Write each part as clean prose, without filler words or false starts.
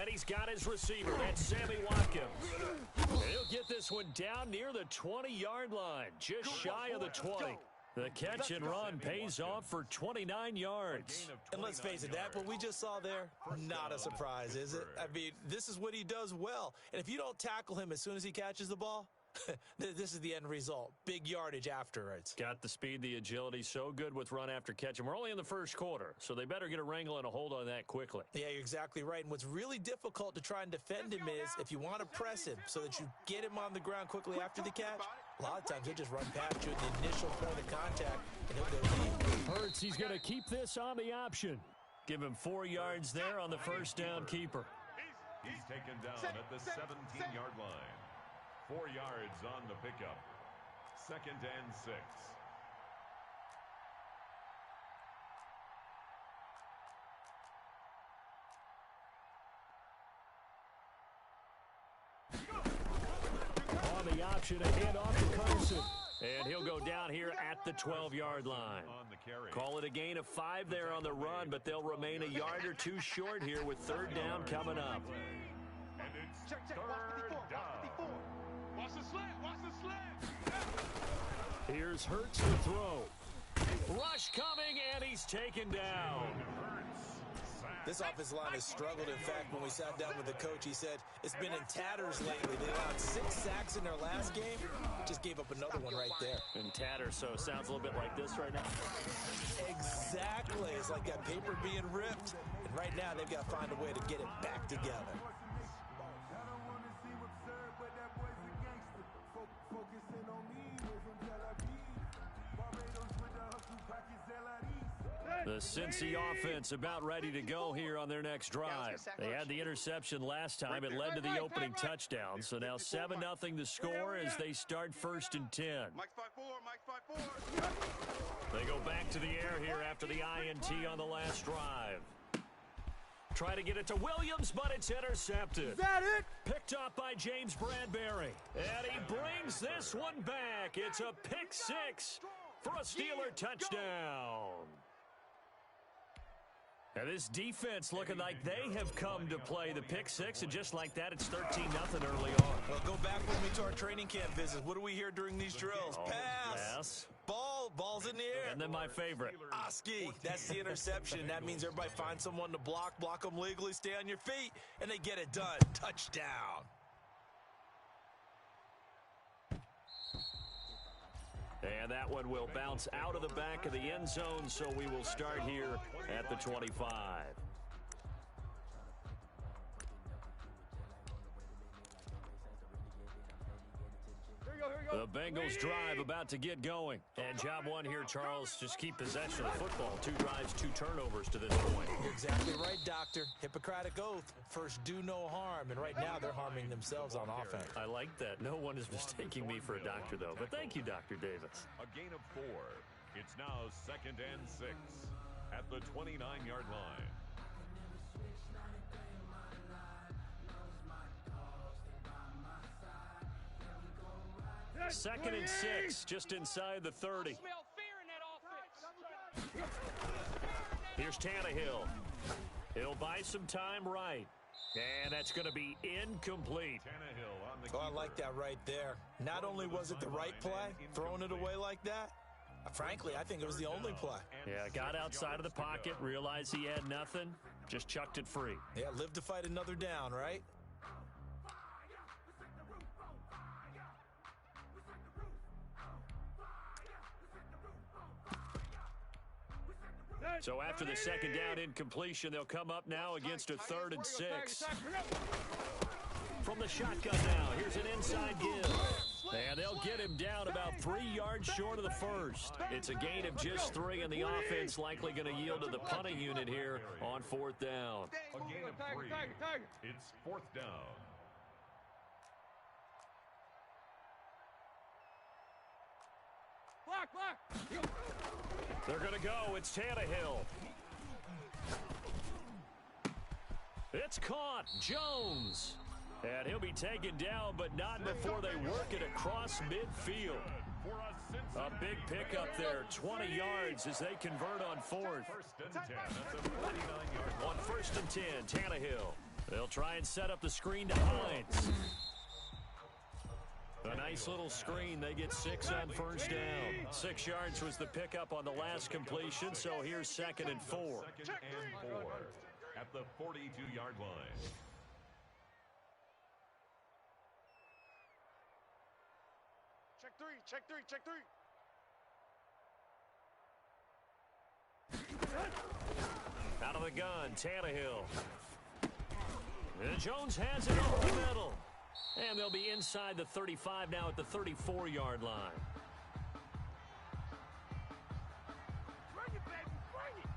And he's got his receiver. That's Sammy Watkins. He'll get this one down near the 20-yard line, just shy of the 20. The catch and run pays off for 29 yards. And let's face it, that what we just saw there, not a surprise, is it? I mean, this is what he does well. And if you don't tackle him as soon as he catches the ball, this is the end result. Big yardage afterwards. Got the speed, the agility, so good with run after catch. And we're only in the first quarter, so they better get a wrangle and a hold on that quickly. Yeah, you're exactly right. And what's really difficult to try and defend him is if you want to press him so that you get him on the ground quickly after the catch, a lot of times he'll just run past you at the initial point of contact, and he'll go deep. Hurts, he's going to keep this on the option. Give him 4 yards there on the first down keeper. He's taken down at the 17-yard line. 4 yards on the pickup. 2nd and 6. On the option, a hand off to Carson. And he'll go down here at the 12-yard line. Call it a gain of 5 there on the run, but they'll remain a yard or two short here with 3rd down coming up. And it's 3rd down. Watch the slant, watch the slant. Here's Hurts to throw. Rush coming, and he's taken down. This offensive line has struggled. In fact, when we sat down with the coach, he said it's been in tatters lately. They allowed 6 sacks in their last game. Just gave up another one right there. In tatters, so sounds a little bit like this right now. Exactly. It's like that paper being ripped. And right now, they've got to find a way to get it back together. The Cincy offense about ready to go here on their next drive. They had the interception last time. It led to the opening touchdown. So now 7-0 the score as they start 1st and 10. They go back to the air here after the INT on the last drive. Try to get it to Williams, but it's intercepted. Is that it? Picked up by James Bradbury. And he brings this one back. It's a pick 6 for a Steeler touchdown. And this defense looking like they have come to play the pick 6, and just like that, it's 13-0 early on. Well, go back with me to our training camp visits. What do we hear during these drills? Pass. Ball's in the air. And then my favorite. Oski, that's the interception. That means everybody finds someone to block them legally, stay on your feet, and they get it done. Touchdown. And that one will bounce out of the back of the end zone, so we will start here at the 25. The Bengals drive about to get going. And job one here, Charles, just keep possession of the football. 2 drives, 2 turnovers to this point. You're exactly right, Doctor. Hippocratic oath. First, do no harm. And right now, they're harming themselves on offense. I like that. No one is mistaking me for a doctor, though. But thank you, Dr. Davis. A gain of 4. It's now 2nd and 6 at the 29-yard line. 2nd and 6, just inside the 30. Here's Tannehill. He'll buy some time right. And that's going to be incomplete. Oh, I like that right there. Not only was it the right play, throwing it away like that, frankly, I think it was the only play. Yeah, got outside of the pocket, realized he had nothing, just chucked it free. Yeah, live to fight another down, right? So after the 2nd down incompletion, they'll come up now against a 3rd and 6. From the shotgun now, here's an inside give. And they'll get him down about 3 yards short of the first. It's a gain of just 3, and the offense likely going to yield to the punting unit here on 4th down. A gain of 3. It's 4th down. Block. They're going to go. It's Tannehill. It's caught. Jones. And he'll be taken down, but not before they work it across midfield. A big pickup there, 20 yards as they convert on 4th. First and 10. That's a 49-yard line. On 1st and 10, Tannehill. They'll try and set up the screen to Hines. A nice little screen. They get 6 on first down. 6 yards was the pickup on the last completion, so here's 2nd and 4. 2nd and 4 at the 42-yard line. Check three, check three, check three. Out of the gun, Tannehill. And Jones has it over the middle. And they'll be inside the 35 now at the 34-yard line. Bring it, baby, bring it.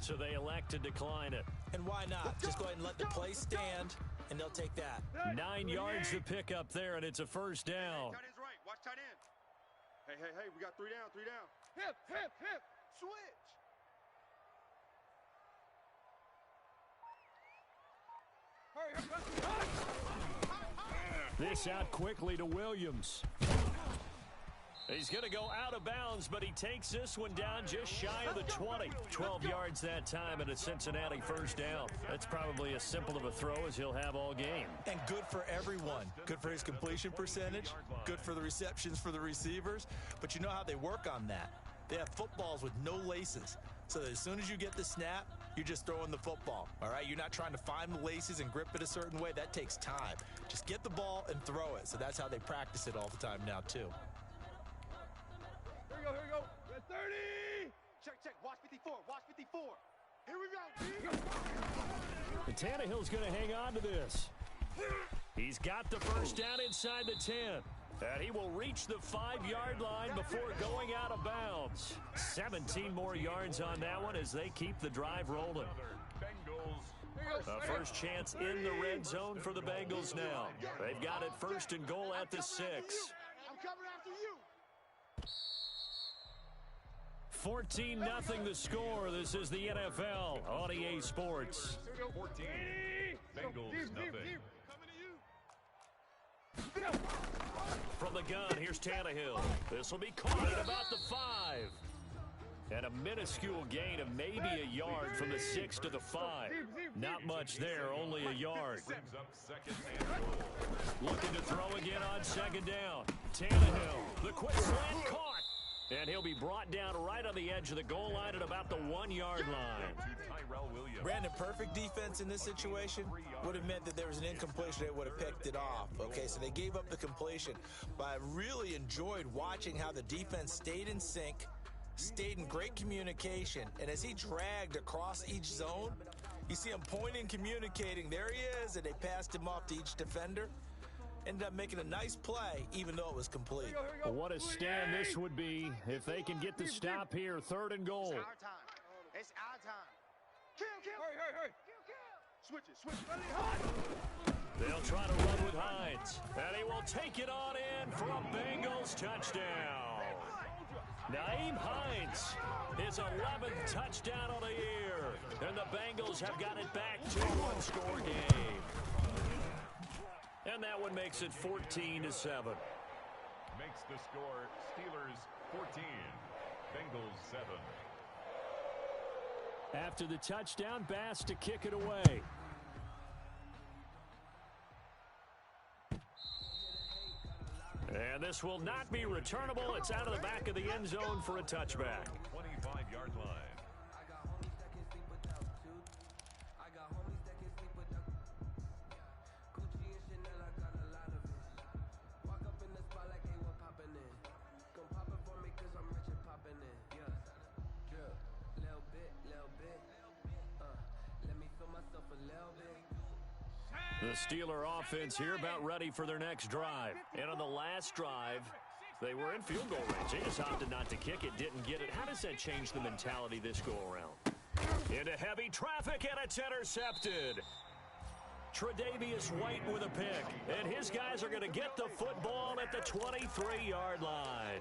So they elect to decline it. And why not? Just go ahead and let the play stand, and they'll take that. 9 yards to pick up there, and it's a first down. Tight end's right. Watch tight end. Hey, hey, hey, we got 3 down, 3 down. Hip, hip, hip. Switch. This out quickly to Williams. He's going to go out of bounds, but he takes this one down just shy of the 20. 12 yards that time and a Cincinnati first down. That's probably as simple of a throw as he'll have all game. And good for everyone. Good for his completion percentage. Good for the receptions for the receivers. But you know how they work on that. They have footballs with no laces. So that as soon as you get the snap, you're just throwing the football. All right? You're not trying to find the laces and grip it a certain way. That takes time. Just get the ball and throw it. So that's how they practice it all the time now, too. Here we go, here we go. We're 30. Check, check. Watch 54, watch 54. Here we go. And Tannehill's going to hang on to this. He's got the first down inside the 10. And he will reach the 5-yard line before going out of bounds. 17 more yards on that one as they keep the drive rolling. A first chance in the red zone for the Bengals now. They've got it 1st and goal at the 6. I'm coming after you. 14-0 the score. This is the NFL on EA Sports. 14. Bengals nothing. From the gun, here's Tannehill. This will be caught at about the 5. And a minuscule gain of maybe a yard from the 6 to the 5. Not much there, only a yard. Looking to throw again on 2nd down. Tannehill, the quick slant caught. And he'll be brought down right on the edge of the goal line at about the 1-yard line. Brandon, perfect defense in this situation would have meant that there was an incompletion. They would have picked it off. Okay, so they gave up the completion. But I really enjoyed watching how the defense stayed in sync, stayed in great communication. And as he dragged across each zone, you see him pointing, communicating. There he is, and they passed him off to each defender. Ended up making a nice play, even though it was complete. Well, what a stand this would be if they can get the stop here. 3rd and goal. It's our time. It's our time. Kill. Hurry. Kill. Switch it, switch it. They'll try to run with Hines. And he will take it on in for a Bengals touchdown. Nyheim Hines, his 11th touchdown on the year. And the Bengals have got it back to a 1-score game. And that one makes it 14-7. Makes the score Steelers 14, Bengals 7. After the touchdown, Bass to kick it away. And this will not be returnable. It's out of the back of the end zone for a touchback. 25-yard line. The Steeler offense here about ready for their next drive. And on the last drive, they were in field goal range. They just opted not to kick it, didn't get it. How does that change the mentality this go-around? Into heavy traffic, and it's intercepted. Tre'Davious White with a pick. And his guys are going to get the football at the 23-yard line.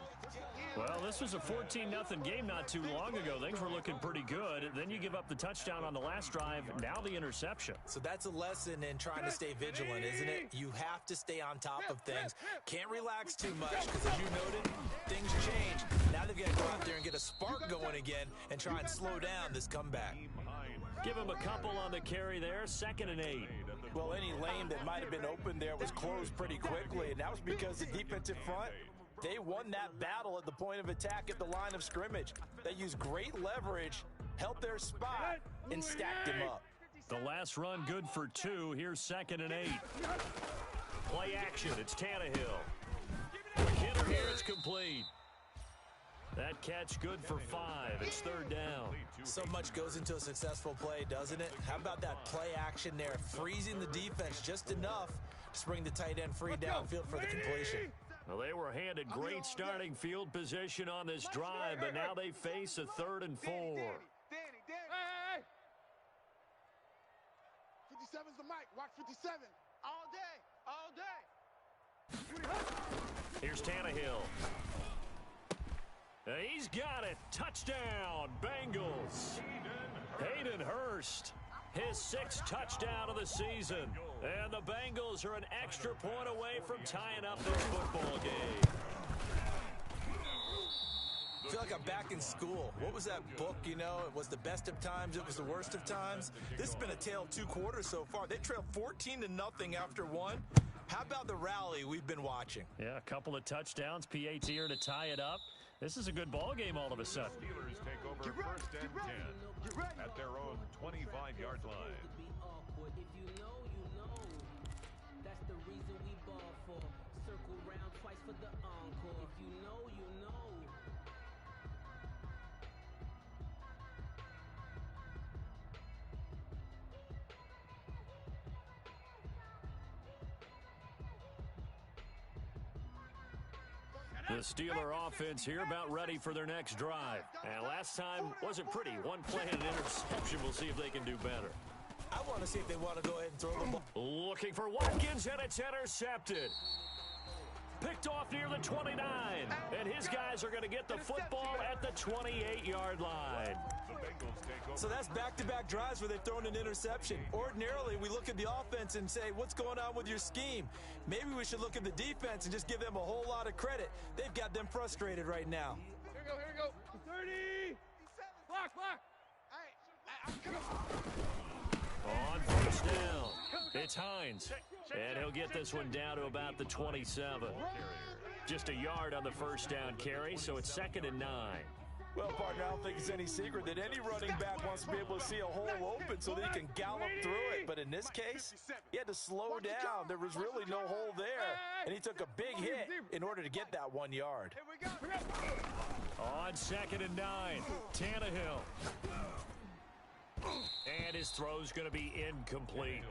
Well, this was a 14-0 game not too long ago. Things were looking pretty good. Then you give up the touchdown on the last drive. Now the interception. So that's a lesson in trying to stay vigilant, isn't it? You have to stay on top of things. Can't relax too much because, as you noted, things change. Now they've got to go out there and get a spark going again and try and slow down this comeback. Give him a couple on the carry there. 2nd and 8. Well, any lane that might have been open there was closed pretty quickly, and that was because the defensive front, they won that battle at the point of attack at the line of scrimmage. They used great leverage, held their spot, and stacked him up. The last run good for 2. Here's 2nd and 8. Play action. It's Tannehill. Quick hitter here. It's complete. That catch good for 5. It's 3rd down. So much goes into a successful play, doesn't it? How about that play action there, freezing the defense just enough to bring the tight end free downfield for the completion. Well, they were handed great starting field position on this drive, but now they face a 3rd and 4. Danny. Hey! 57's the mic. Watch 57. All day. Here's Tannehill. He's got it. Touchdown, Bengals. Hayden Hurst, his 6th touchdown of the season. And the Bengals are an extra point away from tying up this football game. I feel like I'm back in school. What was that book, you know? It was the best of times, it was the worst of times. This has been a tale of 2 quarters so far. They trailed 14-0 after 1. How about the rally we've been watching? Yeah, a couple of touchdowns, PAT here to tie it up. This is a good ball game all of a sudden. Steelers take over 1st and 10 at their own 25-yard line. If you know, you know. That's the reason we ball for. Circle round twice for the encore. If you know, you know. The Steeler offense here about ready for their next drive. And last time wasn't pretty. One play and an interception. We'll see if they can do better. I want to see if they want to go ahead and throw the ball. Looking for Watkins, and it's intercepted. Picked off near the 29. And his guys are going to get the football at the 28-yard line. So that's back-to-back drives where they've thrown an interception. Ordinarily, we look at the offense and say, what's going on with your scheme? Maybe we should look at the defense and just give them a whole lot of credit. They've got them frustrated right now. Here we go. 30. Block. On 1st down, it's Hines. And he'll get this one down to about the 27. Just a yard on the 1st down carry, so it's 2nd and 9. Well, partner, I don't think it's any secret that any running back wants to be able to see a hole open so that he can gallop through it. But in this case, he had to slow down. There was really no hole there. And he took a big hit in order to get that 1 yard. On 2nd and 9, Tannehill. And his throw's going to be incomplete.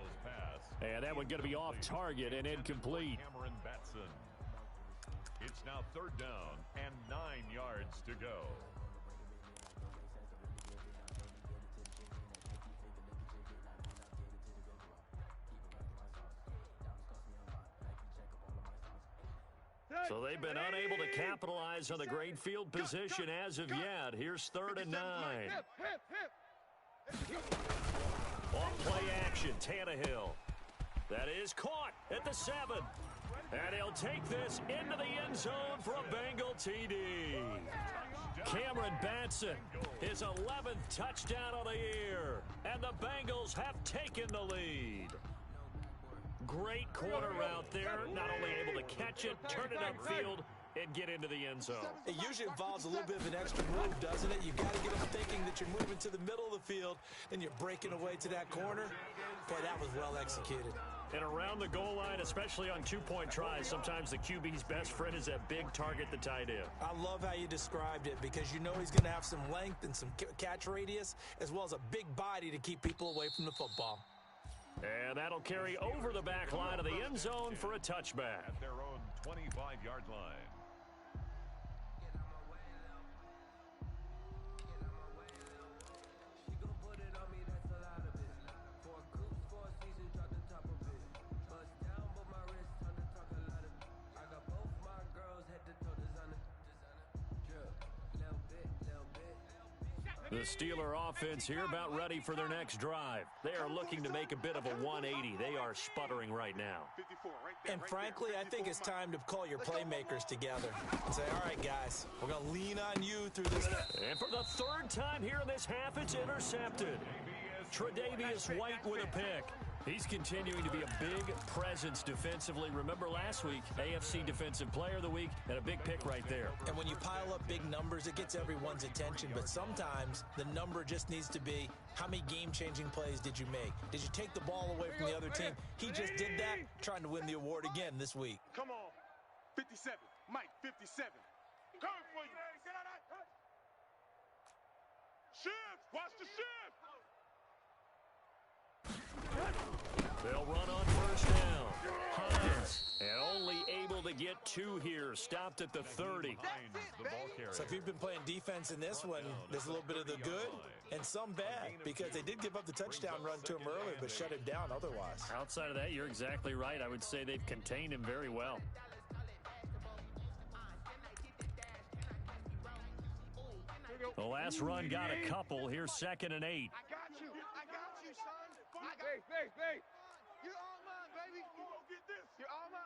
And that one going to be off target and incomplete. It's now 3rd down and 9 yards to go. So they've been unable to capitalize on the great field position as of yet. Here's 3rd and 9. Off play action, Tannehill. That is caught at the 7. And he'll take this into the end zone for a Bengal TD. Cameron Batson, his 11th touchdown of the year. And the Bengals have taken the lead. Great corner route there. Not only able to catch it, turn it upfield, and get into the end zone. It usually involves a little bit of an extra move, doesn't it? You've got to get them thinking that you're moving to the middle of the field, and you're breaking away to that corner. Boy, that was well executed. And around the goal line, especially on two-point tries, sometimes the QB's best friend is that big target, the tight end. I love how you described it because you know he's going to have some length and some catch radius as well as a big body to keep people away from the football. And that'll carry over the back line of the end zone for a touchback. At their own 25-yard line. The Steeler offense here about ready for their next drive. They are looking to make a bit of a 180. They are sputtering right now. And frankly, I think it's time to call your playmakers together and say, all right, guys, we're going to lean on you through this. And for the third time here in this half, it's intercepted. Tre'Davious White with a pick. He's continuing to be a big presence defensively. Remember last week, AFC Defensive Player of the Week, and a big pick right there. And when you pile up big numbers, it gets everyone's attention. But sometimes the number just needs to be, how many game-changing plays did you make? Did you take the ball away from the other team? He just did that, trying to win the award again this week. Come on. 57. Mike, 57. Coming for you. Shift. Watch the shift. They'll run on first down. Hines, and only able to get 2 here. Stopped at the 30. So if you've been playing defense in this one, there's a little bit of the good and some bad, because they did give up the touchdown run to him earlier, but shut him down otherwise. Outside of that, you're exactly right. I would say they've contained him very well. The last run got a couple. Here's 2nd and 8. I got you, son. Hey. You're all mine, baby. You go get this. You're all mine.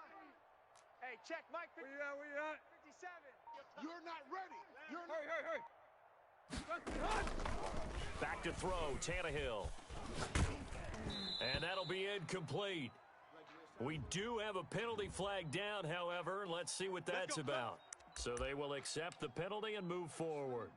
Hey, check, Mike. Where you at? 57. You're not ready. Hurry. Back to throw, Tannehill. And that'll be incomplete. We do have a penalty flag down, however. Let's see what that's about. So they will accept the penalty and move forward.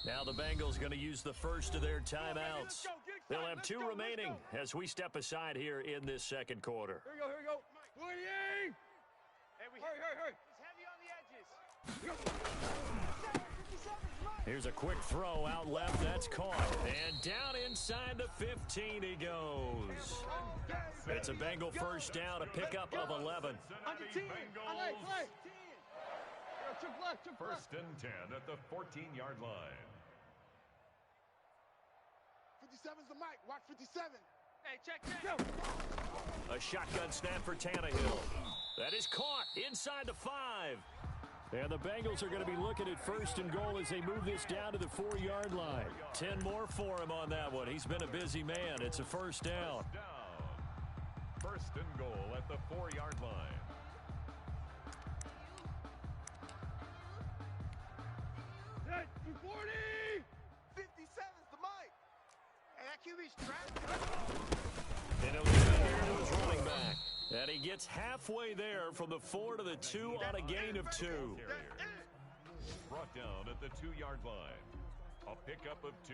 Now the Bengals going to use the first of their timeouts. They'll have 2 remaining as we step aside here in this second quarter. Here we go. Hey, hurry. He's heavy on the edges. Here's a quick throw out left. That's caught. And down inside the 15 he goes. It's a Bengal first down, a pickup of 11. Under 10. First and 10 at the 14-yard line. 57's the mic. Watch 57. Hey, check. A shotgun snap for Tannehill. That is caught inside the 5. And the Bengals are going to be looking at first and goal as they move this down to the 4-yard line. 10 more for him on that one. He's been a busy man. It's a first down. First and goal at the 4-yard line. Hey, 40! 57's the mic. And that QB's trapped. And he'll get it here to his running back. And he gets halfway there from the 4 to the 2 on a gain of 2. Brought down at the 2-yard line. A pickup of 2.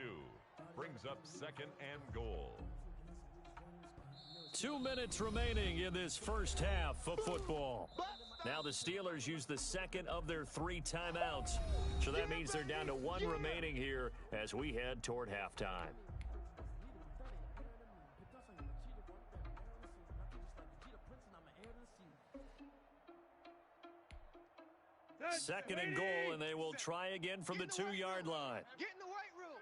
Brings up 2nd and goal. 2 minutes remaining in this first half of football. Now the Steelers use the second of their 3 timeouts. So that means they're down to 1 remaining here as we head toward halftime. Second and goal, and they will try again from the 2-yard line. Get in the weight room.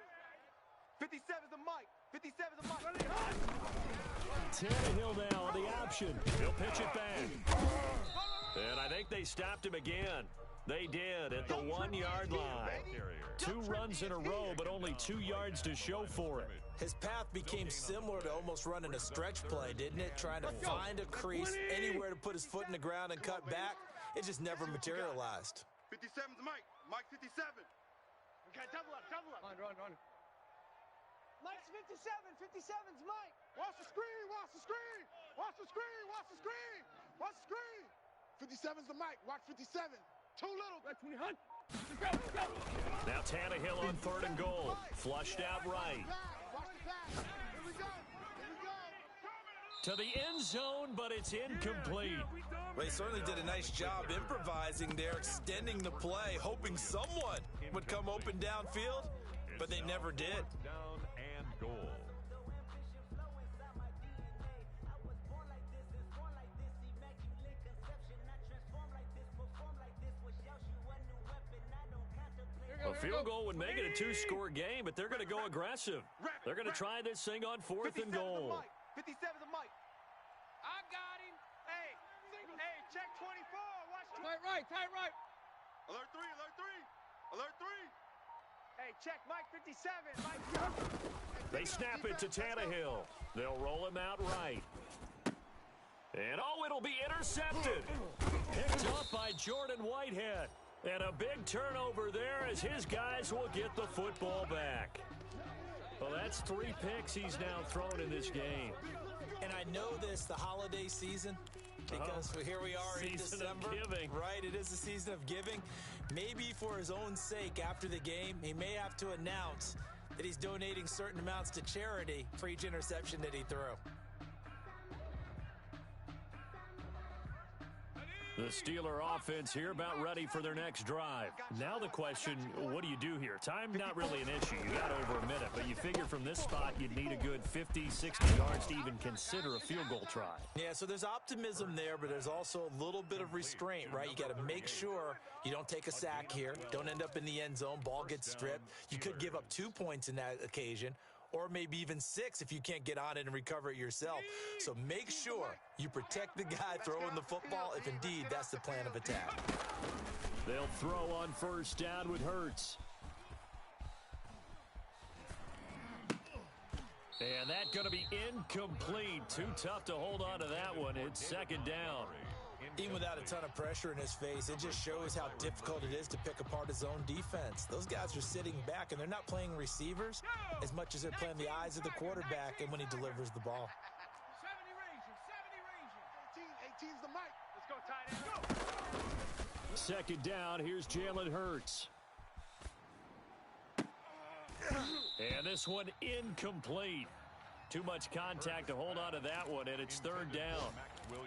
57's the mic. 57's the mic. Tannehill now on the option. He'll pitch it back. And I think they stopped him again. They did at the 1-yard line. 2 runs in a row, but only 2 yards to show for it. His path became similar to almost running a stretch play, didn't it? Trying to find a crease, anywhere to put his foot in the ground and cut back. It just never materialized. 57's the mic. Mike 57. Okay, double up. Run. Mike's 57. 57's Mike. Watch the screen. 57's the mic. Watch 57. Too little. That's when you hunt. Now Tannehill on 3rd and goal. Flushed out right. Watch the pass. Here we go. To the end zone, but it's incomplete. Well, he certainly did a nice job improvising there, extending the play, hoping someone would come open downfield, but they never did. Down and goal. A field goal would make it a two-score game, but they're going to go aggressive. They're going to try this thing on 4th and goal. 57 the mic. I got him. Hey, check 24. Watch tight right. Alert 3, alert 3. Alert 3. Hey, check Mike 57. Mike. They snap it to Tannehill. They'll roll him out right. And, it'll be intercepted. Picked up by Jordan Whitehead. And a big turnover there as his guys will get the football back. Well, that's 3 picks he's now thrown in this game. And I know this, the holiday season, because here we are in December. Season of giving. Right, it is the season of giving. Maybe for his own sake, after the game, he may have to announce that he's donating certain amounts to charity for each interception that he threw. The Steeler offense here about ready for their next drive. Now the question, what do you do here? Time not really an issue. You got over a minute, but you figure from this spot you'd need a good 50, 60 yards to even consider a field goal try. Yeah, so there's optimism there, but there's also a little bit of restraint, right? You got to make sure you don't take a sack here. Don't end up in the end zone. Ball gets stripped. You could give up 2 points in that occasion, or maybe even 6 if you can't get on it and recover it yourself. So make sure you protect the guy throwing the football if indeed that's the plan of attack. They'll throw on 1st down with Hurts. And that's going to be incomplete. Too tough to hold on to that one. It's 2nd down. Even without a ton of pressure in his face, it just shows how difficult it is to pick apart his own defense. Those guys are sitting back, and they're not playing receivers as much as they're playing the eyes of the quarterback and when he delivers the ball. 18's the mic. Let's go, tight end. Go. 2nd down. Here's Jalen Hurts. And this one incomplete. Too much contact to hold on to that one, and it's 3rd down.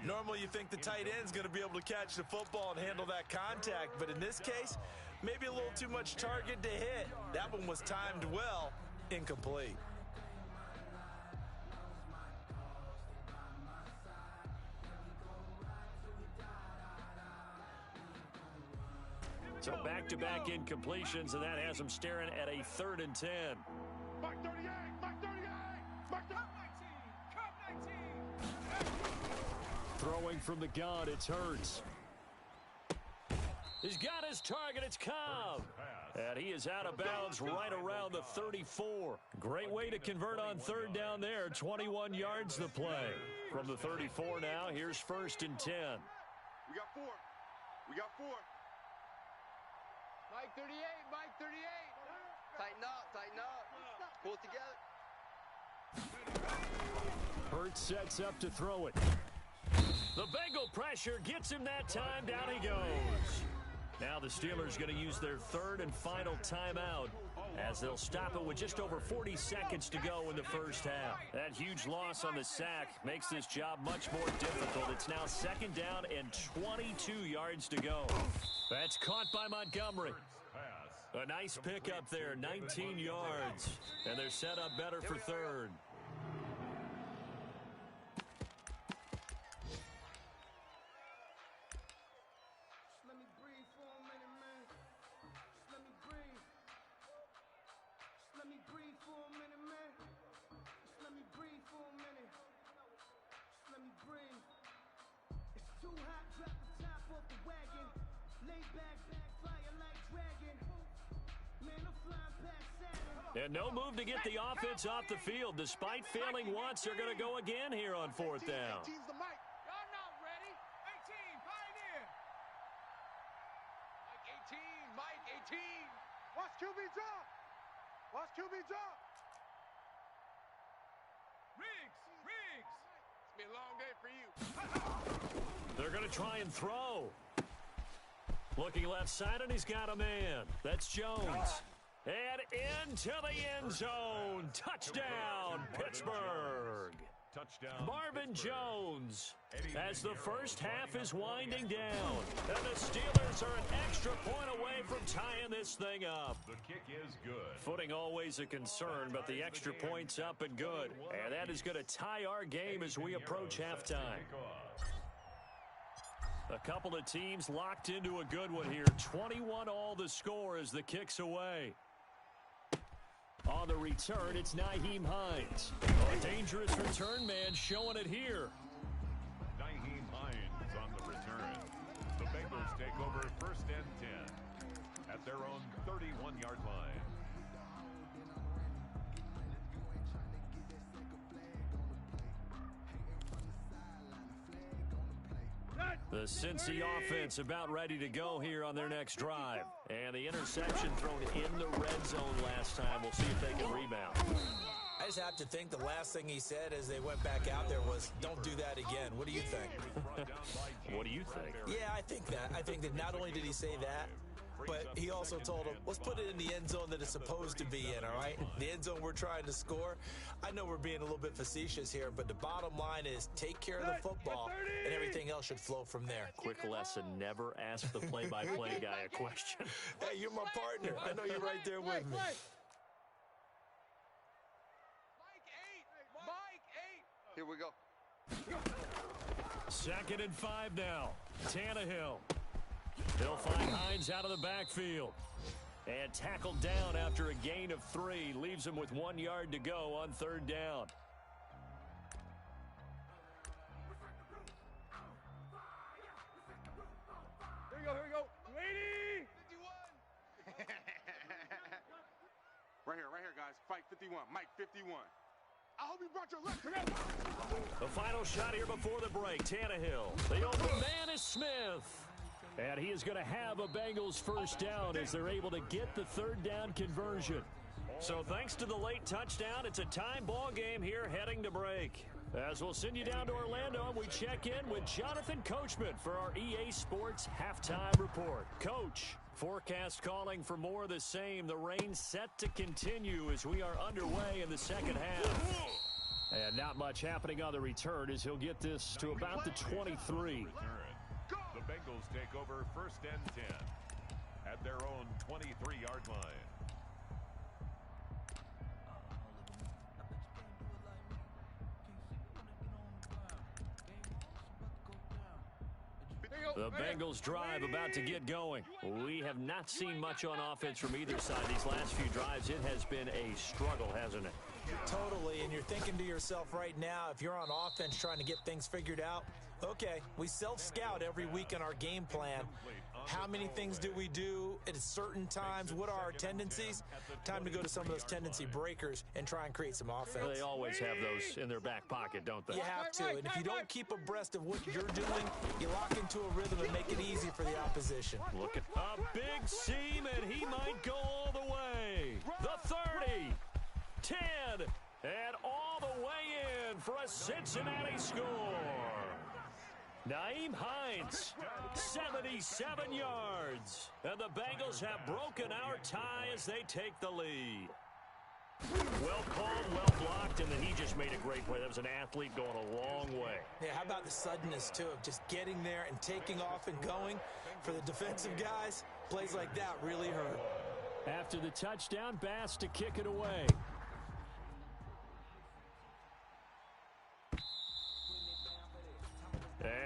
Normally you think the tight end's going to be able to catch the football and handle that contact, but in this case, maybe a little too much target to hit. That one was timed well, incomplete. So back-to-back incompletions, and that has them staring at a 3rd and 10. Mike 38, Mike 38, Mike 19, Throwing from the gun, it's Hurts. He's got his target, it's Cobb. And he is out of bounds right around the 34. Great way to convert on 3rd down there. 21 yards the play. From the 34 now, here's 1st and 10. We got 4. We got 4. Mike 38, Mike 38. Tighten up. Pull it together. Hurts sets up to throw it. The Bengal pressure gets him that time. Down he goes. Now the Steelers going to use their 3rd and final timeout as they'll stop it with just over 40 seconds to go in the 1st half. That huge loss on the sack makes this job much more difficult. It's now 2nd down and 22 yards to go. That's caught by Montgomery. A nice pickup there, 19 yards. And they're set up better for 3rd. And no move to get the offense off the field. Despite failing once, they're going to go again here on 4th down. 18's the mic. Y'all not ready. 18, pioneer. Mike 18. Watch QB drop. Watch QB drop. Riggs. It's been a long day for you. They're going to try and throw. Looking left side, and he's got a man. That's Jones. And into the end zone. Touchdown, Pittsburgh. Touchdown, Marvin Pittsburgh. Jones as the first half is winding down. And the Steelers are an extra point away from tying this thing up. The kick is good. Footing always a concern, but the extra point's up and good. And that is going to tie our game as we approach halftime. A couple of teams locked into a good one here. 21-all the score as the kick's away. On the return, it's Nyheim Hines. A dangerous return man showing it here. Nyheim Hines on the return. The Bengals take over 1st and 10 at their own 31-yard line. The Cincy offense about ready to go here on their next drive. And the interception thrown in the red zone last time. We'll see if they can rebound. I just have to think the last thing he said as they went back out there was, don't do that again. What do you think? What do you think? Yeah, I think that. I think that not only did he say that, but he also told him, let's put it in the end zone that it's supposed to be in, all right? The end zone we're trying to score. I know we're being a little bit facetious here, but the bottom line is take care of the football, and everything else should flow from there. Quick lesson, never ask the play-by-play guy a question. Hey, you're my partner. I know you're right there with me. Mike 8. Here we go. 2nd and 5 now. Tannehill. They'll find Hines out of the backfield. And tackled down after a gain of 3. Leaves him with 1 yard to go on 3rd down. Here we go. 80. 51. right here, guys. Fight 51. Mike 51. I hope you brought your left. The final shot here before the break. Tannehill. The open man is Smith. And he is going to have a Bengals first down as they're able to get the 3rd down conversion. So thanks to the late touchdown, it's a time ball game here heading to break. As we'll send you down to Orlando, and we check in with Jonathan Coachman for our EA Sports Halftime Report. Coach, forecast calling for more of the same. The rain set to continue as we are underway in the second half. And not much happening on the return as he'll get this to about the 23. The Bengals take over 1st and 10 at their own 23-yard line. The Bengals drive about to get going. We have not seen much on offense from either side. These last few drives, it has been a struggle, hasn't it? Totally, and you're thinking to yourself right now, if you're on offense trying to get things figured out, okay, we self-scout every week in our game plan. How many things do we do at certain times? What are our tendencies? Time to go to some of those tendency breakers and try and create some offense. They always have those in their back pocket, don't they? You have to, and if you don't keep abreast of what you're doing, you lock into a rhythm and make it easy for the opposition. Look at a big seam, and he might go all the way. The 30, 10, and all the way in for a Cincinnati score. Nyheim Hines, 77 yards. And the Bengals have broken our tie as they take the lead. Well called, well blocked, and then he just made a great play. That was an athlete going a long way. Yeah, how about the suddenness, too, of just getting there and taking off and going? For the defensive guys, plays like that really hurt. After the touchdown, Bass to kick it away.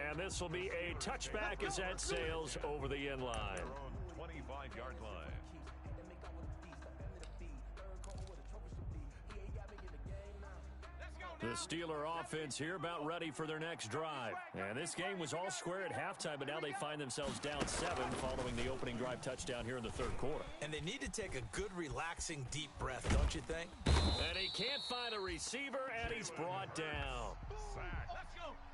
And this will be a touchback as that sails over the end line. 25-yard line. The Steeler offense here about ready for their next drive. And this game was all square at halftime, but now they find themselves down 7 following the opening drive touchdown here in the 3rd quarter. And they need to take a good, relaxing, deep breath, don't you think? And he can't find a receiver, and he's brought down.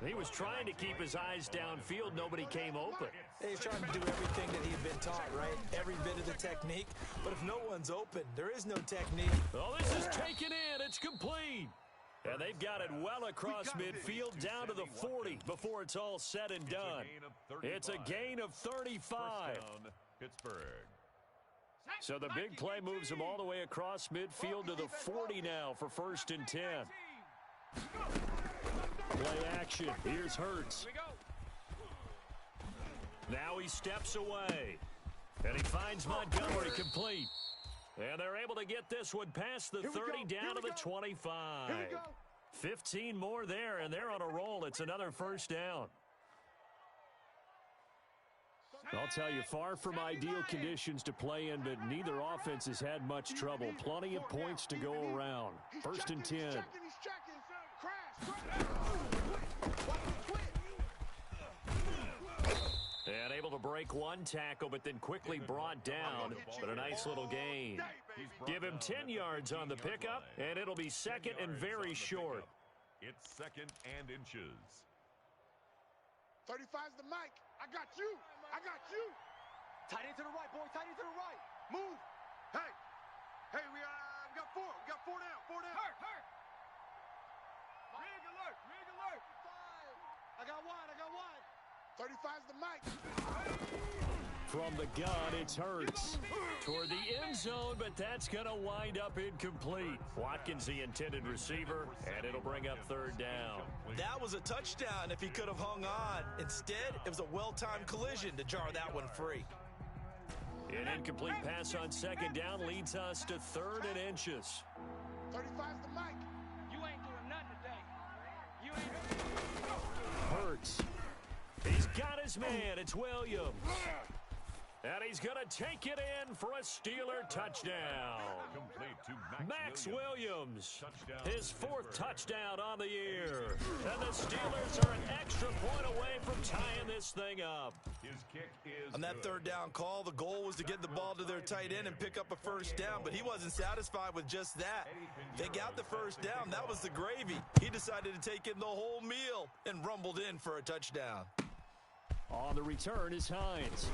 He was trying to keep his eyes downfield. Nobody came open. He's trying to do everything that he'd been taught, right? Every bit of the technique. But if no one's open, there is no technique. Oh, this is taken in. It's complete. And they've got it well across midfield down to the 40 before it's all said and done. It's a gain of 35. Pittsburgh. So the big play moves them all the way across midfield to the 40 now for 1st and 10. Play action. Here's Hurts. Now he steps away. And he finds Montgomery complete. And they're able to get this one past the 30 down to the 25. 15 more there, and they're on a roll. It's another first down. I'll tell you, far from ideal conditions to play in, but neither offense has had much trouble. Plenty of points to go around. First and 10. And able to break one tackle, but then quickly brought down. But a nice little gain. Give him 10 yards on the pickup, and it'll be second and very short. It's second and inches. 35's the mic. I got you. I got you. Tight end to the right, boy. Tight end to the right. Move. Hey. Hey, we got four. We got four down. Four down. Hurt. Rig alert. Rig alert. I got wide. 35's the mic. From the gun, it's Hurts toward the end zone, but that's going to wind up incomplete. Watkins, the intended receiver, and it'll bring up third down. That was a touchdown if he could have hung on. Instead, it was a well-timed collision to jar that one free. An incomplete pass on second down leads us to third and inches. 35's the mic. You ain't doing nothing today. You ain't. Hurts. He's got his man. It's Williams. And he's going to take it in for a Steeler touchdown. Complete to Max Williams, his fourth touchdown on the year. And the Steelers are an extra point away from tying this thing up. His kick is on that third down call, the goal was to get the ball to their tight end and pick up a first down, but he wasn't satisfied with just that. They got the first down. That was the gravy. He decided to take in the whole meal and rumbled in for a touchdown. On the return is Hines.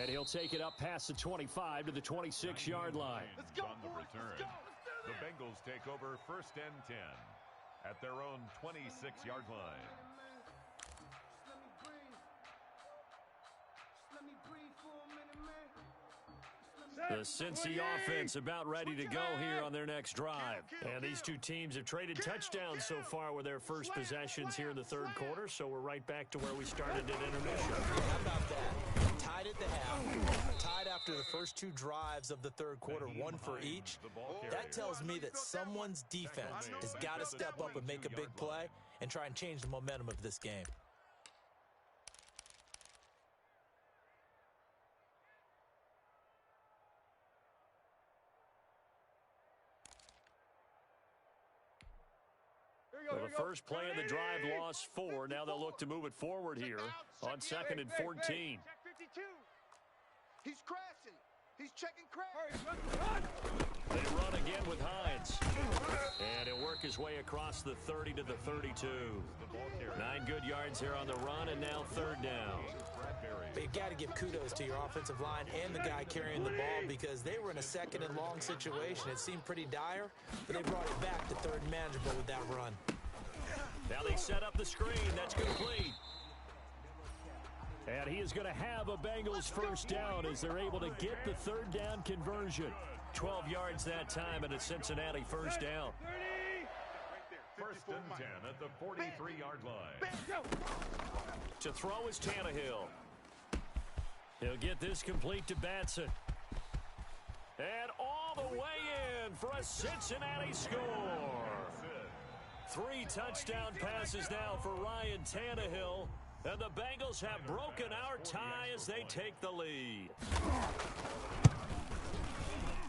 And he'll take it up past the 25 to the 26-yard line. Let's go, on the return. The Bengals take over first and 10 at their own 26-yard line. The Cincy offense about ready to go here on their next drive. And these two teams have traded touchdowns so far with their first possessions here in the third quarter, so we're right back to where we started at intermission. How about that? Tied at the half, tied after the first two drives of the third quarter, one for each. That tells me that someone's defense has got to step up and make a big play and try and change the momentum of this game. Well, the first play of the drive lost 4. Now they'll look to move it forward here on second and 14. Check 52. He's crashing. He's checking crash. They run again with Hines. And he'll work his way across the 30 to the 32. 9 good yards here on the run, and now third down. But you've got to give kudos to your offensive line and the guy carrying the ball because they were in a second and long situation. It seemed pretty dire, but they brought it back to third and manageable with that run. Now they set up the screen. That's complete. And he is going to have a Bengals first down as they're able to get the third down conversion. 12 yards that time and a Cincinnati first down. First and 10 at the 43-yard line. To throw is Tannehill. He'll get this complete to Batson. And all the way in for a Cincinnati score. 3 touchdown passes now for Ryan Tannehill. And the Bengals have broken our tie as they take the lead.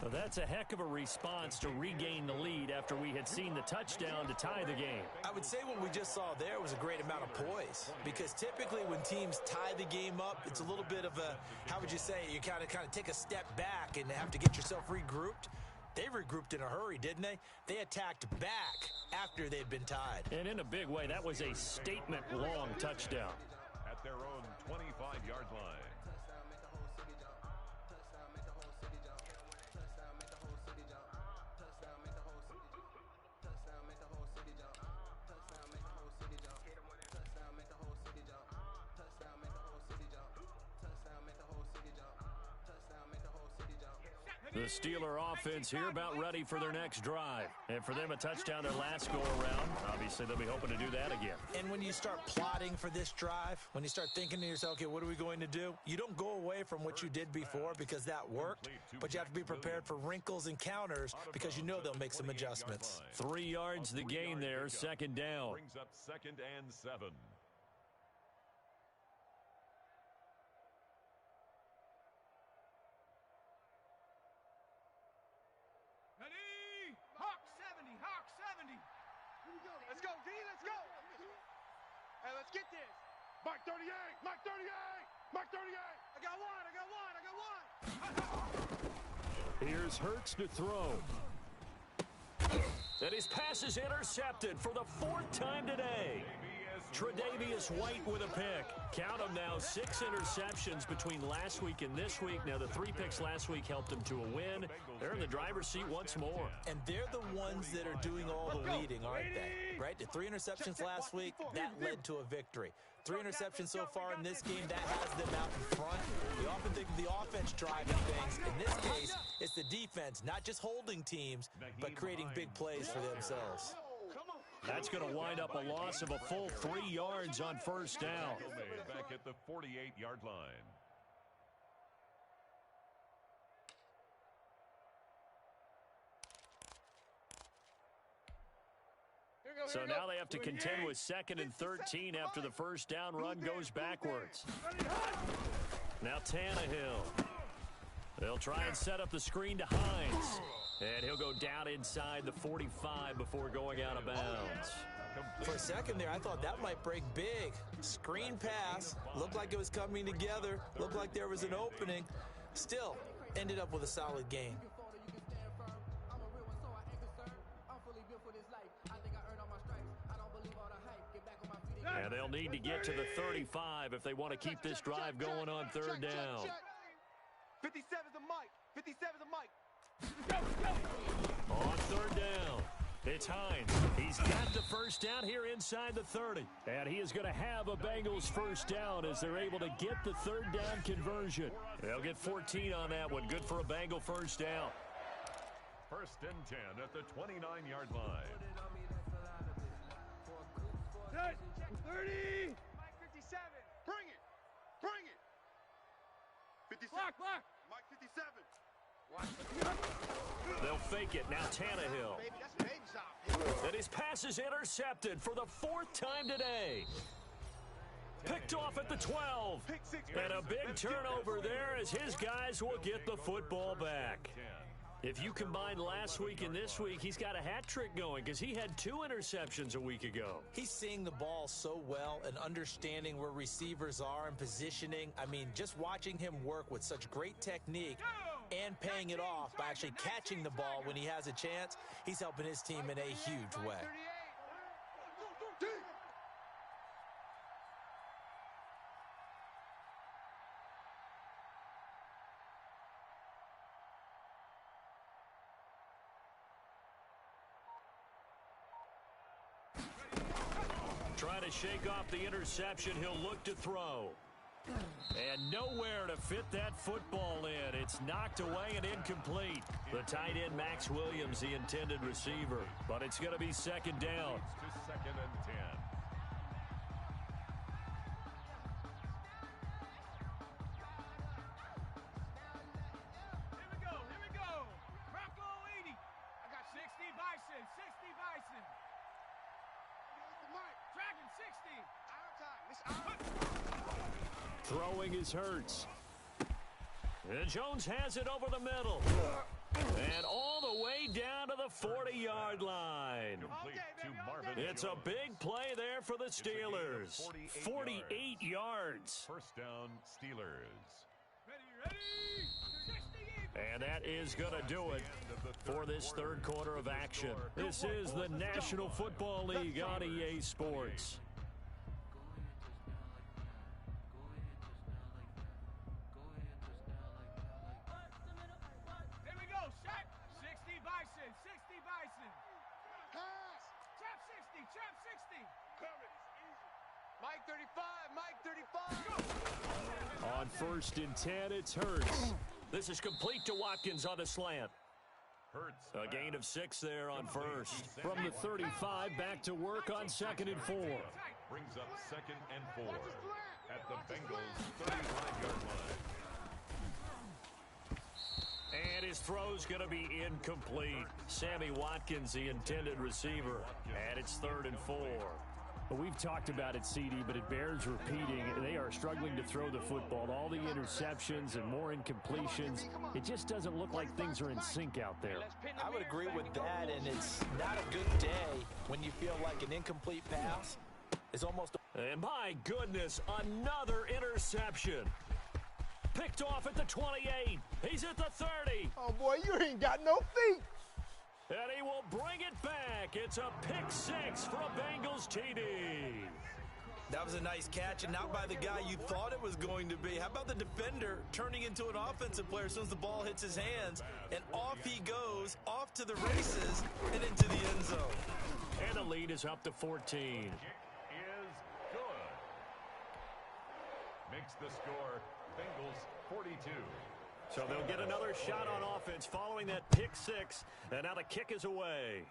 Well, that's a heck of a response to regain the lead after we had seen the touchdown to tie the game. I would say what we just saw there was a great amount of poise because typically when teams tie the game up, it's a little bit of a, how would you say, you kind of take a step back and have to get yourself regrouped. They regrouped in a hurry, didn't they? They attacked back after they'd been tied. And in a big way, that was a statement-long touchdown. At their own 25-yard line. The Steeler offense here about ready for their next drive. And for them, a touchdown their last go-around. Obviously, they'll be hoping to do that again. And when you start plotting for this drive, when you start thinking to yourself, okay, what are we going to do? You don't go away from what you did before because that worked, but you have to be prepared for wrinkles and counters because you know they'll make some adjustments. 3 yards the gain there, second down. Brings up 2nd and 7. Ready? Hawk 70, Hawk 70. Here we go. Let's go, D, let's go. Hey, let's get this. Mark 38, Mark 38, Mark 38. I got one, I got one, I got one. Here's Hurts to throw. And his pass is intercepted for the 4th time today. Tre'Davious White with a pick. Count them now, 6 interceptions between last week and this week. Now, the 3 picks last week helped them to a win. They're in the driver's seat once more. And they're the ones that are doing all the leading, aren't they? Right? The 3 interceptions last week, that led to a victory. 3 interceptions so far in this game, that has them out in front. We often think of the offense driving things. In this case, it's the defense, not just holding teams, but creating big plays for themselves. That's going to wind up a loss of a full 3 yards on first down. Back at the 48-yard line. So now they have to contend with 2nd and 13 after the first down run goes backwards. Now Tannehill. They'll try and set up the screen to Hines. And he'll go down inside the 45 before going out of bounds. For a second there, I thought that might break big. Screen pass. Looked like it was coming together. Looked like there was an opening. Still, ended up with a solid gain. And they'll need to get to the 35 if they want to keep this drive going on 3rd down. 57's a Mike. 57's a Mike. On 3rd down, it's Hines. He's got the first down here inside the 30. And he is going to have a Bengals first down as they're able to get the 3rd down conversion. They'll get 14 on that one. Good for a Bengal first down. 1st and 10 at the 29-yard line. 30. Mike 57. Bring it. Bring it. 57. Block. Mike 57. They'll fake it. Now Tannehill. Baby, that's baby shot. And his pass is intercepted for the 4th time today. Picked off at the 12. And a big turnover there as his guys will get the football back. If you combine last week and this week, he's got a hat trick going because he had 2 interceptions a week ago. He's seeing the ball so well and understanding where receivers are and positioning. I mean, just watching him work with such great technique and paying it off by actually catching the ball when he has a chance, he's helping his team in a huge way. Trying to shake off the interception, he'll look to throw. And nowhere to fit that football in. It's knocked away and incomplete. The tight end, Max Williams, the intended receiver. But it's going to be 2nd down. To 2nd and 10. Here we go. Bronco 80. I got 60 Bison. 60 Bison. Dragon 60. Throwing is Hurts. And Jones has it over the middle. And all the way down to the 40-yard line. It's a big play there for the Steelers. 48 yards. First down, Steelers. Ready. And that is going to do it for this 3rd quarter of action. This is the National Football League on EA Sports. Here we go, Shaq. 60 Bison. 60 Bison. Pass. Trap 60. Trap 60. Coming. Mike 35. Mike 35. On 1st and 10, it's Hurts. This is complete to Watkins on the slant. Hurts. A gain of 6 there on first. From the 35, back to work on 2nd and 4. Brings up 2nd and 4 at the Bengals' 35-yard line. And his throw's going to be incomplete. Sammy Watkins, the intended receiver, and it's 3rd and 4. Well, we've talked about it, CD, but it bears repeating. They are struggling to throw the football. All the interceptions and more incompletions. It just doesn't look like things are in sync out there. I would agree with that, and it's not a good day when you feel like an incomplete pass is almost... And my goodness, another interception. Picked off at the 28. He's at the 30. Oh, boy, you ain't got no feet. And he will bring it back. It's a pick 6 for a Bengals TD. That was a nice catch, and not by the guy you thought it was going to be. How about the defender turning into an offensive player as soon as the ball hits his hands, and off he goes, off to the races, and into the end zone. And the lead is up to 14. Kick is good. Makes the score Bengals 42. So they'll get another shot on offense following that pick 6. And now the kick is away.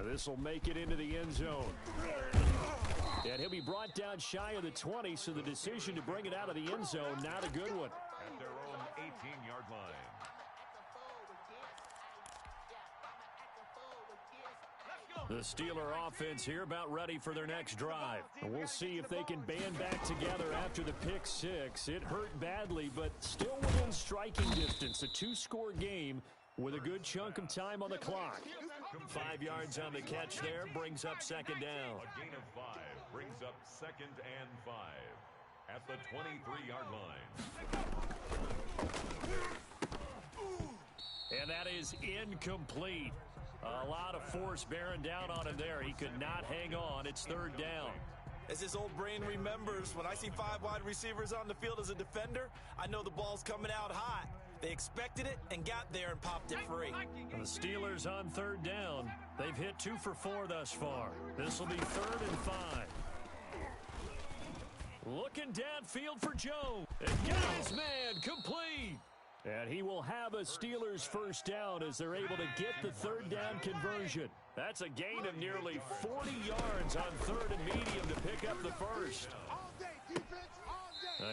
This will make it into the end zone. And he'll be brought down shy of the 20, so the decision to bring it out of the end zone, not a good one. At their own 18-yard line. The Steeler offense here about ready for their next drive. And we'll see if they can band back together after the pick 6. It hurt badly, but still within striking distance. A 2-score game with a good chunk of time on the clock. 5 yards on the catch there, brings up 2nd down. A gain of 5 brings up 2nd and 5 at the 23-yard line. And that is incomplete. A lot of force bearing down on him there. He could not hang on. It's 3rd down. As his old brain remembers, when I see 5 wide receivers on the field as a defender, I know the ball's coming out hot. They expected it and got there and popped it free. The Steelers on 3rd down. They've hit 2 for 4 thus far. This will be 3rd and 5. Looking downfield for Jones. And got his man complete. And he will have a Steelers first down as they're able to get the 3rd down conversion. That's a gain of nearly 40 yards on 3rd and medium to pick up the first.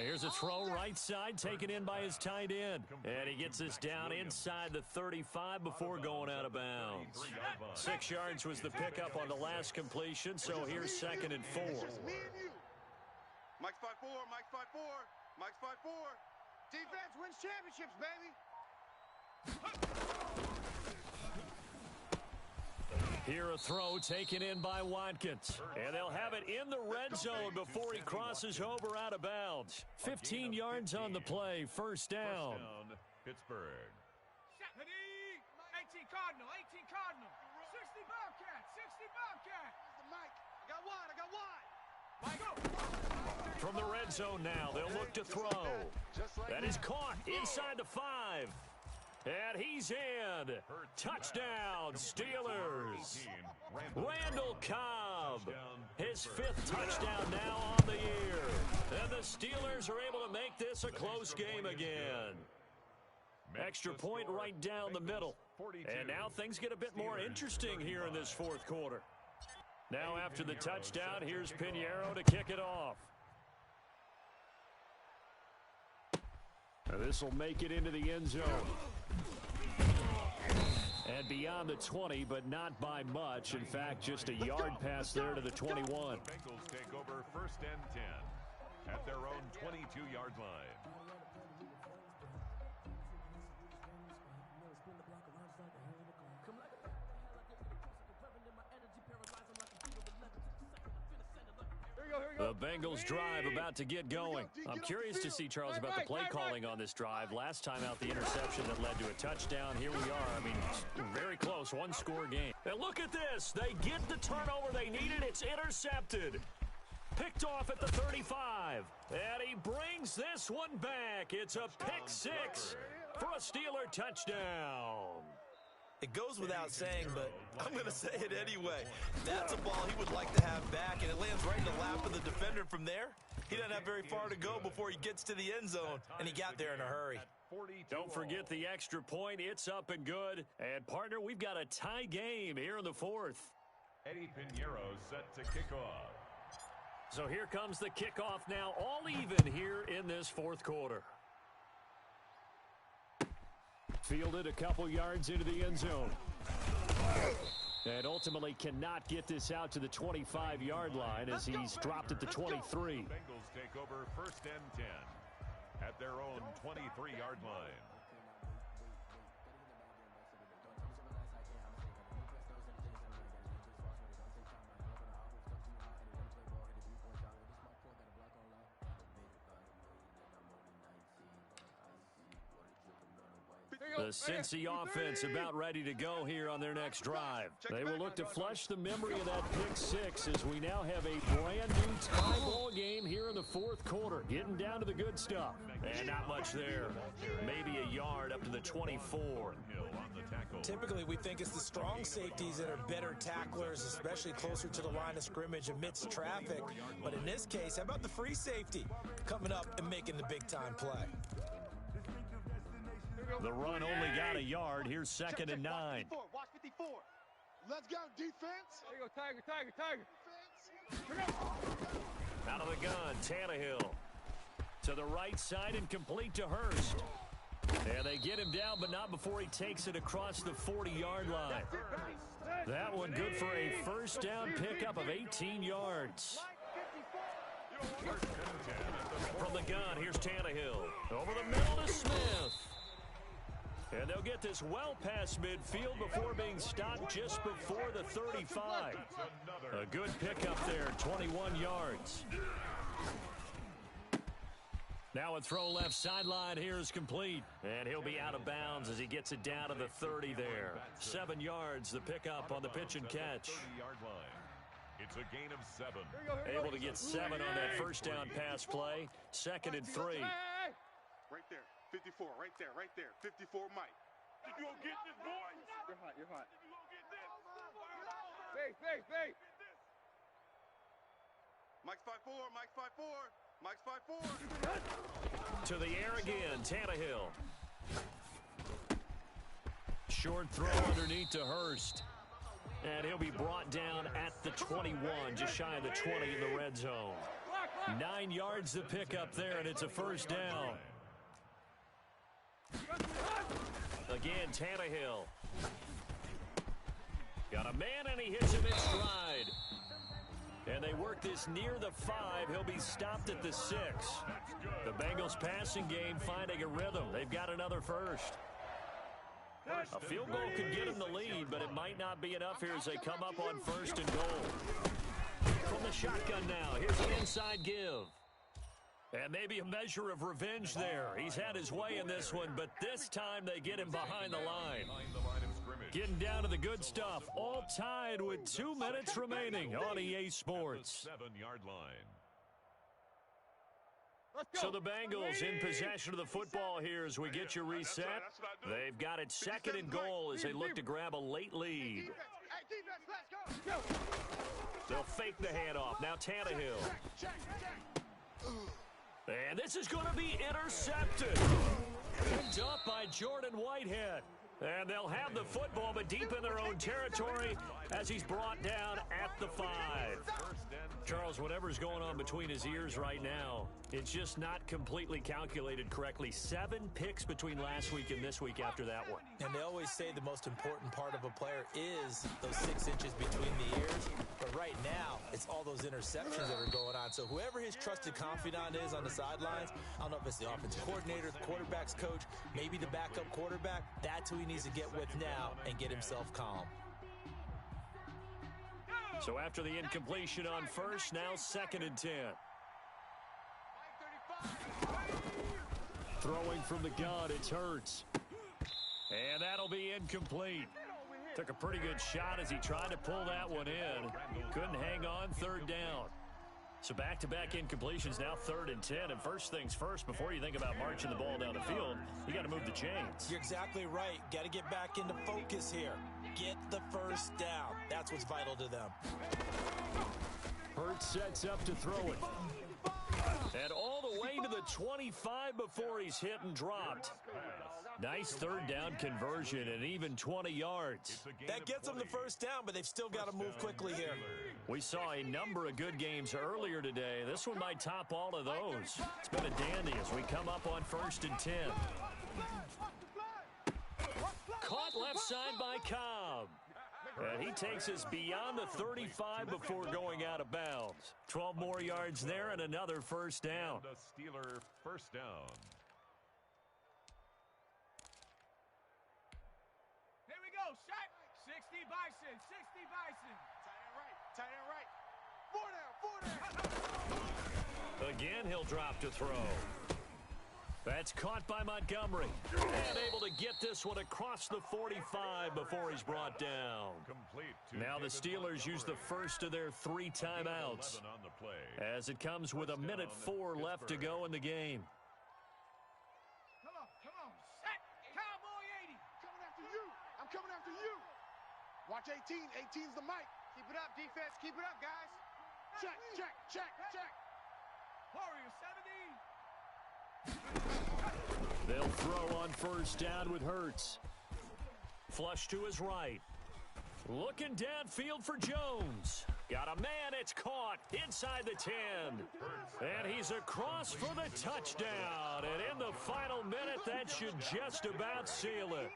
Here's a throw right side, taken in by his tight end. And he gets this down inside the 35 before going out of bounds. 6 yards was the pickup on the last completion, so here's 2nd and 4. Mike's 5'4", Mike's 5'4", Mike's 5'4". Defense wins championships, baby. Here a throw taken in by Watkins. And they'll have it in the red zone before he crosses over out of bounds. 15 yards on the play, first down. Pittsburgh. 18 Cardinal, 18 Cardinal. 60 Bobcat, 60 Bobcat. Mike, I got one, I got one. Mike, go. From the red zone now, they'll look to throw. That is caught inside the 5. And he's in. Touchdown, Steelers. Randall Cobb, his 5th touchdown now on the year. And the Steelers are able to make this a close game again. Extra point right down the middle. And now things get a bit more interesting here in this 4th quarter. Now after the touchdown, here's Pinheiro to kick it off. This will make it into the end zone. And beyond the 20, but not by much. In fact, just a yard pass there to the 21. Bengals take over 1st and 10 at their own 22-yard line. The Bengals drive about to get going. I'm curious to see, Charles, about the play calling on this drive. Last time out, the interception that led to a touchdown. Here we are. I mean, very close, 1-score game. And look at this. They get the turnover they needed. It's intercepted. Picked off at the 35. And he brings this one back. It's a pick 6 for a Steeler touchdown. It goes without saying, but I'm going to say it anyway. That's a ball he would like to have back, and it lands right in the lap of the defender from there. He doesn't have very far to go before he gets to the end zone, and he got there in a hurry. Don't forget the extra point. It's up and good. And, partner, we've got a tie game here in the fourth. Eddie Pinheiro set to kick off. So here comes the kickoff now, all even here in this fourth quarter. Fielded a couple yards into the end zone. And ultimately cannot get this out to the 25-yard line as he's dropped at the 23. Bengals take over first and 10 at their own 23-yard line. The Cincy offense about ready to go here on their next drive. They will look to flush the memory of that pick six as we now have a brand-new tie ball game here in the fourth quarter. Getting down to the good stuff. And not much there. Maybe a yard up to the 24. Typically, we think it's the strong safeties that are better tacklers, especially closer to the line of scrimmage amidst traffic. But in this case, how about the free safety coming up and making the big-time play? The run only got a yard. Here's second and 9. Watch 54. Let's go, defense. There you go, Tiger, Tiger, Tiger. Out of the gun, Tannehill. To the right side and complete to Hurst. And they get him down, but not before he takes it across the 40-yard line. That one good for a first down pickup of 18 yards. From the gun, here's Tannehill. Over the middle to Smith. And they'll get this well past midfield before being stopped just before the 35. A good pickup there, 21 yards. Now a throw left sideline here is complete. And he'll be out of bounds as he gets it down to the 30 there. 7 yards, the pickup on the pitch and catch. It's a gain of 7. Able to get 7 on that first down pass play. Second and 3. Right there. 54, right there, right there. 54, Mike. Did you go get this, boy? You're hot, you're hot. Did you go get this? Face. Mike's 5'4", Mike's 5'4", Mike's 5'4". To the air again, Tannehill. Short throw underneath to Hurst. And he'll be brought down at the 21, just shy of the 20 in the red zone. 9 yards to pick up there, and it's a first down. Again, Tannehill. Got a man, and he hits him in stride. And they work this near the 5. He'll be stopped at the 6. The Bengals passing game finding a rhythm. They've got another first. A field goal could get them the lead, but it might not be enough here as they come up on first and goal. From the shotgun now, here's an inside give. And maybe a measure of revenge there. He's had his way in this one, but this time they get him behind the line. Getting down to the good stuff. All tied with 2 minutes remaining on EA Sports. 7-yard line. So the Bengals in possession of the football here as we get you reset. They've got it second and goal as they look to grab a late lead. They'll fake the handoff. Now Tannehill. And this is going to be intercepted. Picked up by Jordan Whitehead. And they'll have the football, but deep in their own territory as he's brought down at the 5. Charles, whatever's going on between his ears right now, it's just not completely calculated correctly. 7 picks between last week and this week after that one. And they always say the most important part of a player is those 6 inches between the ears. But right now, it's all those interceptions that are going on. So whoever his trusted confidant is on the sidelines, I don't know if it's the offensive coordinator, the quarterback's coach, maybe the backup quarterback, that's who he needs to get with now and get himself calm. So after the incompletion on first, now second and 10. Throwing from the gun, it's Hurts. And that'll be incomplete. Took a pretty good shot as he tried to pull that one in. Couldn't hang on, third down. So back-to-back incompletions, now third and 10. And first things first, before you think about marching the ball down the field, you got to move the chains. You're exactly right. Got to get back into focus here. Get the first down. That's what's vital to them. Hurts sets up to throw it. And all the way to the 25 before he's hit and dropped. Nice third down conversion and even 20 yards. That gets them the first down, but they've still got to move quickly here. We saw a number of good games earlier today. This one might top all of those. It's been a dandy as we come up on 1st and 10. Caught left side by Cobb. And he takes us beyond the 35 before going out of bounds. 12 more yards there and another first down. The Steeler first down. Here we go, shot. 60 Bison, 60 Bison. Tight end right. 4 down. Again, he'll drop to throw. That's caught by Montgomery. And able to get this one across the 45 before he's brought down. Now the Steelers use the first of their 3 timeouts as it comes with 1:04 left to go in the game. Come on. Set. Cowboy 80. Coming after you. I'm coming after you. Watch 18. 18's the mic. Keep it up, defense. Keep it up, guys. Check. Warrior 70. They'll throw on first down with Hurts. Flush to his right. Looking downfield for Jones. Got a man, it's caught inside the 10. And he's across for the touchdown. And in the final minute, that should just about seal it.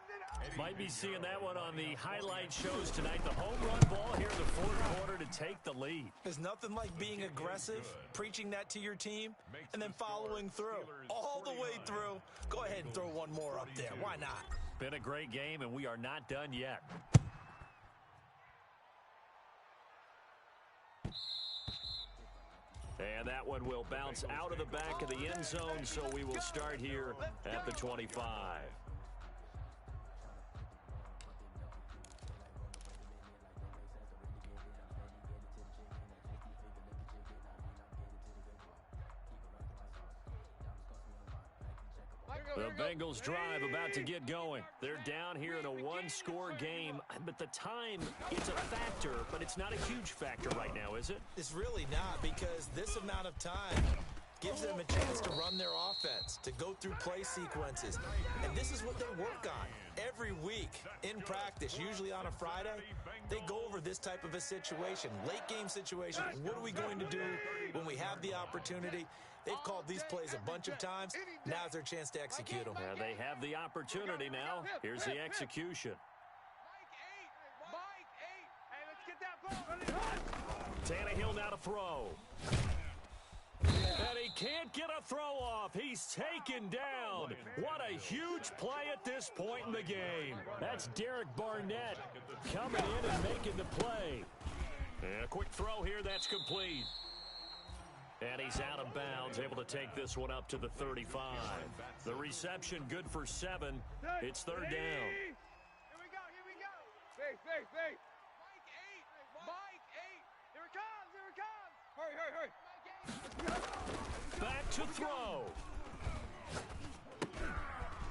Might be seeing that one on the highlight shows tonight. The home run ball here in the 4th quarter to take the lead. There's nothing like being aggressive, preaching that to your team, and then following through. All the way through. Go ahead and throw one more up there. Why not? Been a great game, and we are not done yet. And that one will bounce out of the back of the end zone, so we will start here at the 25. The Bengals drive about to get going. They're down here in a 1-score game, but the time, it's a factor, but it's not a huge factor right now, is it? It's really not, because this amount of time gives them a chance to run their offense, to go through play sequences. And this is what they work on every week in practice, usually on a Friday. They go over this type of a situation, late game situation. What are we going to do when we have the opportunity? They've called these plays a bunch of times. Now's their chance to execute them. Yeah, they have the opportunity now. Here's the execution. Mike 8. Hey, let's get that ball. Tannehill now to throw. And he can't get a throw off. He's taken down. What a huge play at this point in the game. That's Derek Barnett coming in and making the play. And a quick throw here. That's complete. And he's out of bounds, able to take this one up to the 35. The reception good for 7. It's 3rd down. Here we go. Face. Mike 8. Here it comes. Hurry. Back to throw.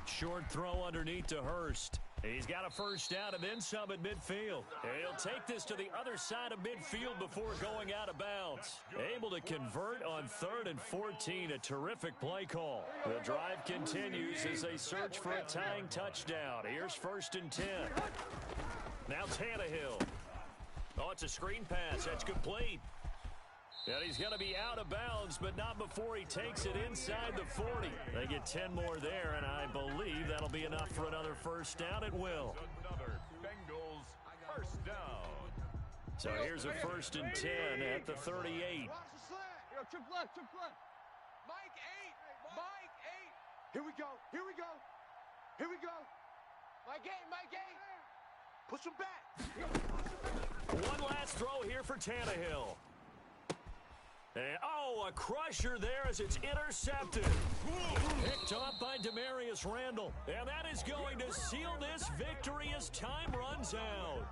Short throw underneath to Hurst. He's got a first down and then some at midfield. He'll take this to the other side of midfield before going out of bounds. Able to convert on 3rd and 14. A terrific play call. The drive continues as they search for a tying touchdown. Here's 1st and 10. Now Tannehill. Oh, it's a screen pass. That's complete. And he's going to be out of bounds, but not before he takes it inside the 40. They get 10 more there, and I believe that'll be enough for another first down. It will. Another Bengals first down. So here's a 1st and 10 at the 38. Trip left. Mike 8. Here we go. Mike 8. Push him back. One last throw here for Tannehill. And, a crusher there as it's intercepted. Picked off by Demarius Randall. And that is going to seal this victory as time runs out.